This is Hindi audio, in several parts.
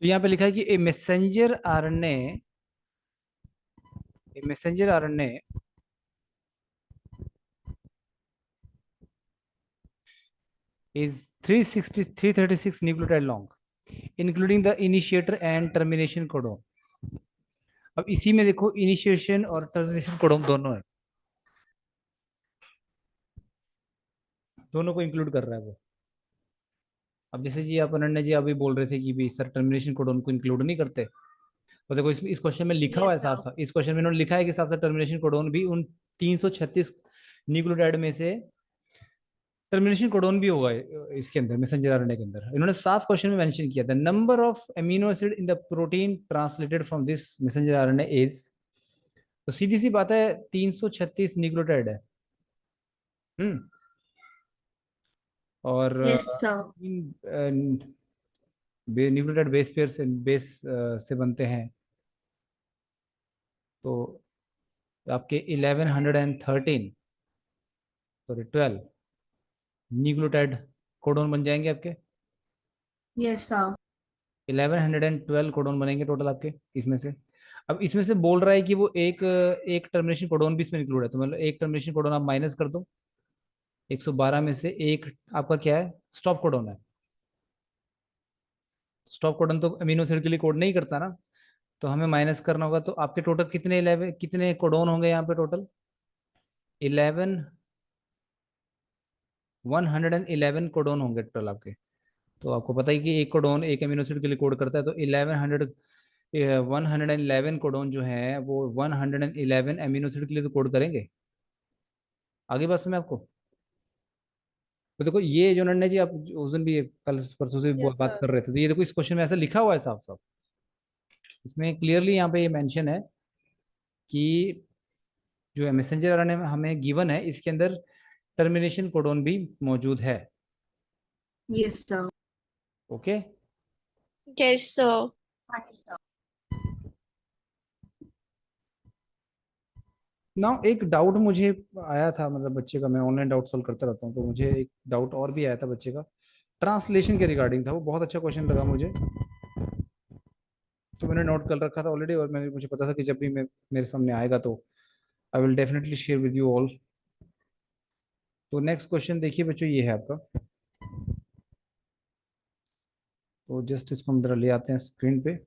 तो यहाँ पे लिखा है कि ए messenger RNA is 336 nucleotide long, including the initiator and termination codon. अब इसी में देखो इनिशिएशन और टर्मिनेशन कोडोन दोनों है, दोनों को इंक्लूड कर रहा है वो। अब जैसे जी आप अनन्या जी अभी बोल रहे थे कि भी सर टर्मिनेशन कोडोन को इंक्लूड नहीं करते, तो देखो इस क्वेश्चन में लिखा हुआ है यस साफ सर। साफ, इस क्वेश्चन में इन्होंने लिखा है कि साफ साफ टर्मिनेशन कोडोन भी उन 336 न्यूक्लियोटाइड में से टर्मिनेशन कोडोन भी होगा इसके अंदर, मैसेंजर आरएनए के अंदर। इन्होंने साफ क्वेश्चन में मेंशन किया था number of amino acid in the protein translated from this messenger RNA is, तो सीधी सी बात है 336 न्यूक्लियोटाइड है। हम्म। और yes sir. Nucleotide base pair से से बनते हैं, तो आपके 1113 सॉरी 12 न्यूक्लियोटाइड कोडोन बन जाएंगे आपके। Yes sir. 1112 कोडोन बनेंगे टोटल आपके इसमें से। अब इसमें से बोल रहा है कि वो एक एक टर्मिनेशन कोडोन भी इसमें इंक्लूड है, तो मतलब एक टर्मिनेशन कोडोन आप माइनस कर दो, 112 में से एक आपका क्या है, स्टॉप कोडोन है। स्टॉप कोडोन तो अमीनो एसिड के लिए कोड नहीं करता ना, तो हमें माइनस करना होगा। तो आपके टोटल कितने 11 कितने कोडोन होंगे यहाँ पे टोटल, 111 कोडोन होंगे टोटल आपके। तो आपको पता है कि एक कोडोन एक अमीनो एसिड के लिए कोड करता है, तो 111 कोडोन जो है वो 111 अमीनो एसिड के लिए तो कोड करेंगे। आगे बात समझ में आपको। तो देखो ये जो नन्या जी आप उस दिन भी कल परसों से भी यस बात सर। कर रहे थे, तो ये देखो इस क्वेश्चन में ऐसा लिखा हुआ है साफ साफ, इसमें क्लियरली यहाँ पे ये मेंशन है कि जो मैसेंजर आरएनए में हमें गिवन है इसके अंदर टर्मिनेशन कोडोन भी मौजूद है। Yes sir. Okay. Yes sir. हाँ जी सर। ना एक डाउट मुझे आया था, मतलब बच्चे का, मैं ऑनलाइन डाउट सॉल्व करता रहता हूँ, तो मुझे एक डाउट और भी आया था बच्चे का, ट्रांसलेशन के रिगार्डिंग था। वो बहुत अच्छा क्वेश्चन लगा मुझे, तो मैंने नोट कर रखा था ऑलरेडी, और मैंने मुझे पता था कि जब भी मैं मेरे सामने आएगा तो I will definitely share with you all. तो नेक्स्ट क्वेश्चन देखिए बच्चों, ये है आपका। तो जस्ट इसको हम जरा ले आते हैं स्क्रीन पे।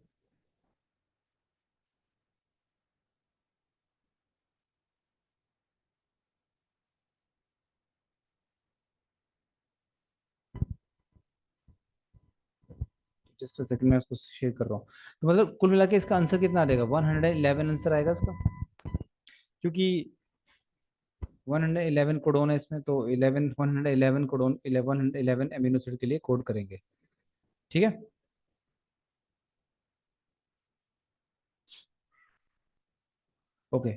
जस्ट सेकंड में इसको शेयर कर रहा हूँ। तो मतलब कुल मिला के इसका आंसर कितना आ जाएगा, 111 आंसर आएगा इसका, क्योंकि 111 कोडोन है इसमें, तो 111 कोडोन 111 अमीनो एसिड के लिए कोड करेंगे। ठीक है। ओके,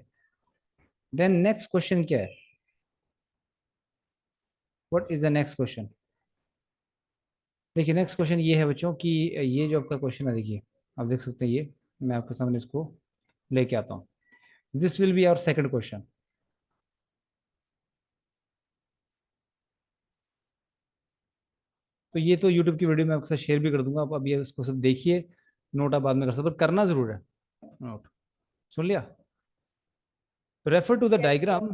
देन नेक्स्ट क्वेश्चन क्या है, what is the next question. देखिए नेक्स्ट क्वेश्चन ये है बच्चों कि ये जो आपका क्वेश्चन है, देखिए आप देख सकते हैं ये, मैं आपके सामने इसको लेके आता हूँ। This will be our second question. तो ये तो यूट्यूब की वीडियो में आपके साथ शेयर भी कर दूंगा, आप अभी इसको सब देखिए, नोट आप बाद में कर सकते, पर करना जरूर है नोट। सुन लिया। Refer to the yes diagram sir.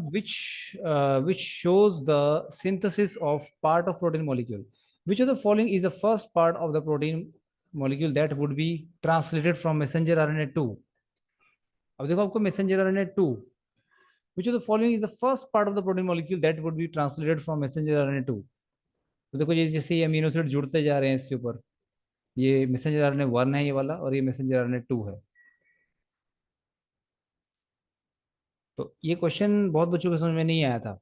which shows the synthesis of part of protein molecule. Which of the following is the first part of the protein molecule that would be translated from messenger RNA 2? अब देखो आपको messenger RNA 2, which of the following is the first part of the protein molecule that would be translated from messenger RNA 2? तो देखो ये जैसे ये अमीनो एसिड जुड़ते जा रहे हैं इसके ऊपर, ये मैसेंजर आरएनए 1 है ये वाला, और ये मैसेंजर आरएनए 2 है। तो ये क्वेश्चन बहुत बच्चों के समझ में नहीं आया था।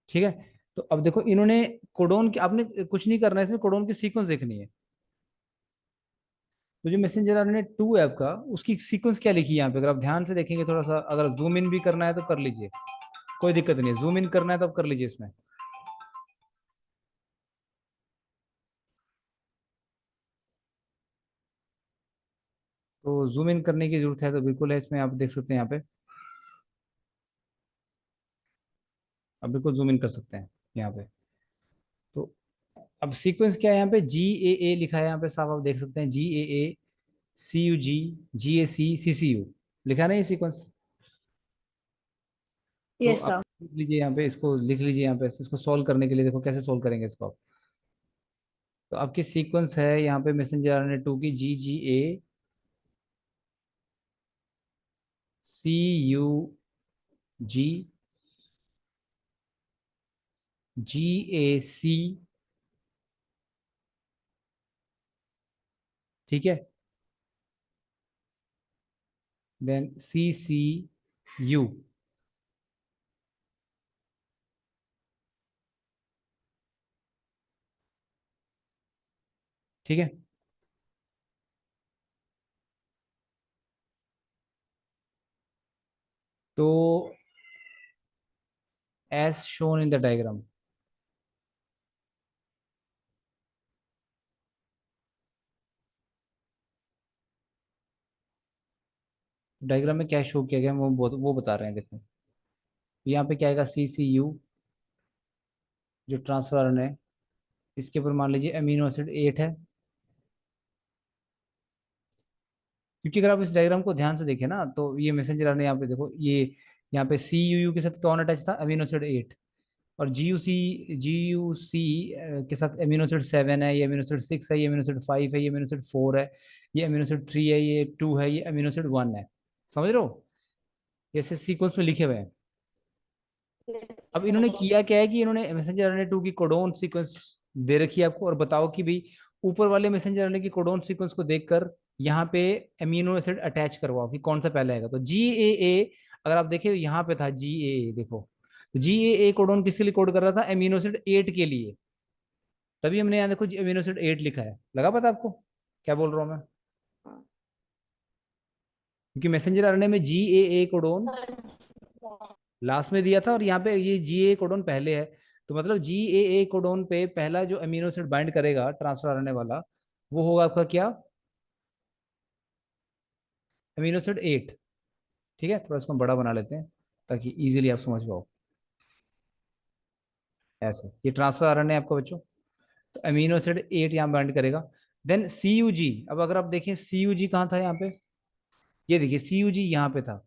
ठीक है। तो अब देखो इन्होंने कोडोन की, आपने कुछ नहीं करना है इसमें, कोडोन की सीक्वेंस देखनी है। तो जो मैसेंजर आरएनए 2 है आपका, उसकी सीक्वेंस क्या लिखी है यहाँ पे, अगर आप ध्यान से देखेंगे थोड़ा सा, अगर जूम इन भी करना है तो कर लीजिए, कोई दिक्कत नहीं है, जूम इन करना है तो आप कर लीजिए इसमें। तो जूम इन करने की जरूरत है तो बिल्कुल है, इसमें आप देख सकते हैं यहाँ पे, आप बिल्कुल जूम इन कर सकते हैं यहाँ पे। तो अब सीक्वेंस क्या है यहाँ पे, GAA लिखा है यहाँ पे साफ, आप देख सकते हैं GAA CUG GAC CCU लिखा है ना ये सीक्वेंस। तो Yes, आप sir. लिख लीजिए यहाँ पे, इसको लिख लीजिए यहाँ पे, इसको सॉल्व करने के लिए देखो कैसे सॉल्व करेंगे इसको आप। तो आपकी सीक्वेंस है यहाँ पे मैसेंजर RNA 2 की GGA CUG GAC, ठीक है, देन CCU। ठीक है, तो as shown in the diagram, diagram में क्या शो किया गया वो बता रहे हैं देखो। यहाँ पे क्या आएगा, CCU जो ट्रांसफर आरएनए है, इसके ऊपर मान लीजिए अमीनो एसिड 8 है, क्योंकि अगर आप इस डायग्राम को ध्यान से देखें ना तो ये मैसेंजर आरएनए यहाँ पे देखो, ये यहाँ पे CUU के साथ कौन अटैच था, अमीनो एसिड 8, और GUC के साथ अमीनो एसिड 7 है, ये अमीनो एसिड 6 है, ये अमीनो एसिड 5 है, ये अमीनो एसिड 4 है, ये अमीनो एसिड 3 है, ये 2 है, ये अमीनो एसिड 1 है। समझ रहे हो, ऐसे सीक्वेंस में लिखे हुए हैं। अब इन्होंने किया क्या है कि इन्होंने मैसेंजर RNA 2 की कोडोन सीक्वेंस दे रखी है आपको, और बताओ कि भाई ऊपर वाले मैसेंजर RNA की कोडोन सीक्वेंस को देखकर यहाँ पे अमीनो एसिड अटैच करवाओ कि कौन सा पहले आएगा। तो GAA, अगर आप देखें यहाँ पे था GAA, देखो तो GAA कोडोन किसके लिए कोड कर रहा था, अमीनो एसिड 8 के लिए, तभी हमने यहाँ देखो अमीनो एसिड 8 लिखा है। लगा पता आपको क्या बोल रहा हूँ मैं, क्योंकि मैसेंजर RNA में GAA कोडोन लास्ट में दिया था और यहाँ पे ये GAA कोडोन पहले है। तो मतलब GAA कोडोन पे पहला जो अमीनो एसिड बाइंड करेगा ट्रांसफर आरएनए वाला, वो होगा आपका क्या, अमीनो एसिड 8। ठीक है, थोड़ा इसको बड़ा बना लेते हैं ताकि इजीली आप समझ पाओ। ऐसे ये ट्रांसफर आरएनए आपका बच्चों, तो अमीनो एसिड 8 यहाँ बाइंड करेगा। देन CUG, अब अगर आप देखें CUG कहाँ था यहाँ पे, ये देखिए CUG यहाँ पे था।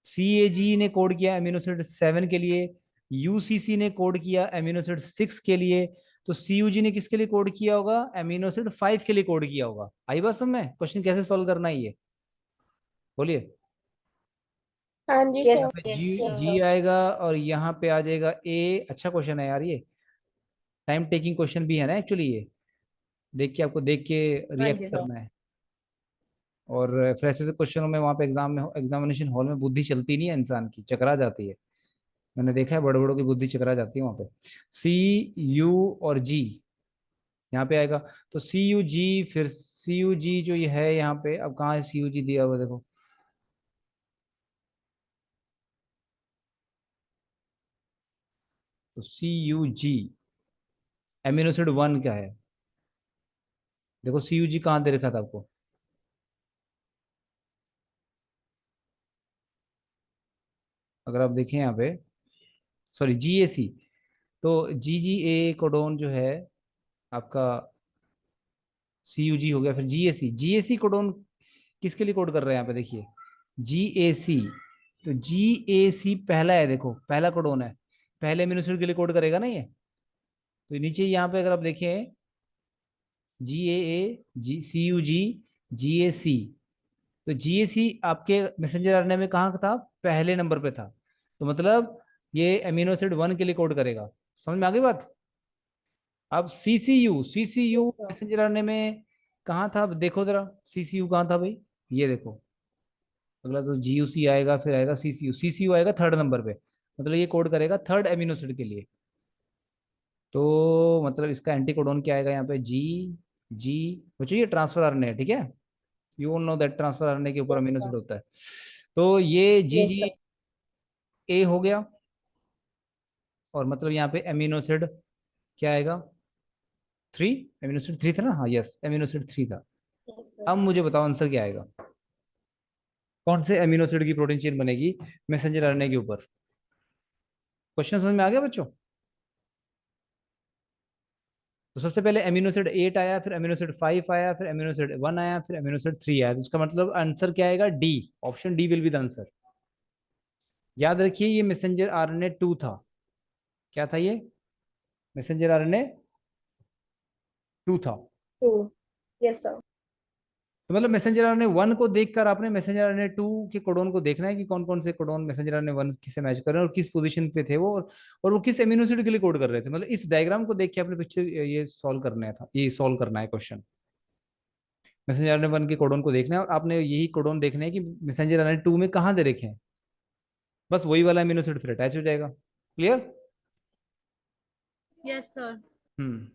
CAG ने कोड किया अमीनो एसिड 7 के लिए, UCC ने कोड किया अमीनो एसिड 6 के लिए, तो CUG ने किसके लिए कोड किया होगा, अमीनो एसिड 5 के लिए कोड किया होगा। आई बात समझ में, क्वेश्चन कैसे सॉल्व करना है ये बोलिए। हाँ जी Yes, सर। जी yes, जी sir. आएगा और यहाँ पे आ जाएगा A। अच्छा क्वेश्चन है यार ये, टाइम टेकिंग क्वेश्चन भी है ना एक्चुअली ये, देख के आपको देख के हाँ रिएक्ट जी सर. करना है। और फिर ऐसे ऐसे क्वेश्चनों में वहाँ पे एग्जामिनेशन हॉल में बुद्धि चलती नहीं है, इंसान की चकरा जाती है। मैंने देखा है बड़े बड़ों की बुद्धि चकरा जाती है वहां पे। CU और G यहाँ पे आएगा, तो CUG, फिर CUG जो ये है यहाँ पे, अब कहाँ है CUG दिया हुआ देखो, तो CUG एमिनो एसिड 1 क्या है, देखो CUG कहाँ दे रखा था आपको, अगर आप देखें यहाँ पे, सॉरी GAC, तो GGA कोडोन जो है आपका CUG हो गया, फिर GAC कोडोन किसके लिए कोड कर रहे हैं यहाँ पे देखिए, GAC, तो GAC पहला है, देखो पहला कोडोन है, पहले अमीनो एसिड के लिए कोड करेगा ना ये। तो नीचे यहाँ पे अगर आप देखें GAA CUG GAC, तो GAC आपके मैसेंजर आरएनए में कहाँ था, पहले नंबर पे था, तो मतलब ये अमीनो एसिड 1 के लिए कोड करेगा। समझ में आ गई बात। अब CCU मैसेंजर आरएनए में कहाँ था, अब देखो जरा CCU कहाँ था भाई, ये देखो, अगला तो GUC आएगा, फिर आएगा CCU आएगा थर्ड नंबर पे, मतलब ये कोड करेगा थर्ड एमिनो एसिड के लिए। तो मतलब इसका एंटी कोडोन क्या आएगा यहाँ पे, G बच्चों ये ट्रांसफर आरएनए है, ठीक है, you all know that transfer RNA के ऊपर Yes, अमीनो sir. एसिड होता है। तो ये Yes, sir. GGA हो गया, और मतलब यहाँ पे अमीनो एसिड क्या आएगा, 3, अमीनो एसिड 3 था ना, हाँ यस अमीनो एसिड 3 था। Yes, sir. अब मुझे बताओ आंसर क्या आएगा, कौन से अमीनो एसिड की प्रोटीन चेन बनेगी मैसेंजर आरएनए के ऊपर। क्वेश्चन समझ में आ गया बच्चों। तो सबसे पहले अमीनो एसिड 8 आया, फिर अमीनो एसिड 5 आया, फिर अमीनो एसिड 1 आया, फिर अमीनो एसिड 3 आया। तो इसका मतलब आंसर क्या आएगा? D. Option D will be the answer. याद रखिए ये मैसेंजर आरएनए 2 था। क्या था ये? मैसेंजर आरएनए 2 था। 2. Yes, sir. तो मतलब मैसेंजर आरएनए 1 को देखकर आपने मैसेंजर आरएनए 2 के कोडोन को देखना है कि कौन कौन से कोडोन मैसेंजर आरएनए 1 से मैच कर रहे हैं और किस पोजीशन पे थे वो, और वो किस एमिनो एसिड के लिए कोड कर रहे थे। मतलब इस डायग्राम को देख के आपने पिक्चर ये सॉल्व करना था, ये सॉल्व करना है क्वेश्चन। मैसेंजर आरएनए 1 के कोडोन को देखना है और आपने यही कोडोन देखना है कि मैसेंजर आरएनए 2 में कहाँ दे रखे हैं। बस वही वाला एमिनो एसिड फिर अटैच हो जाएगा। क्लियर? Yes, sir. हम्म।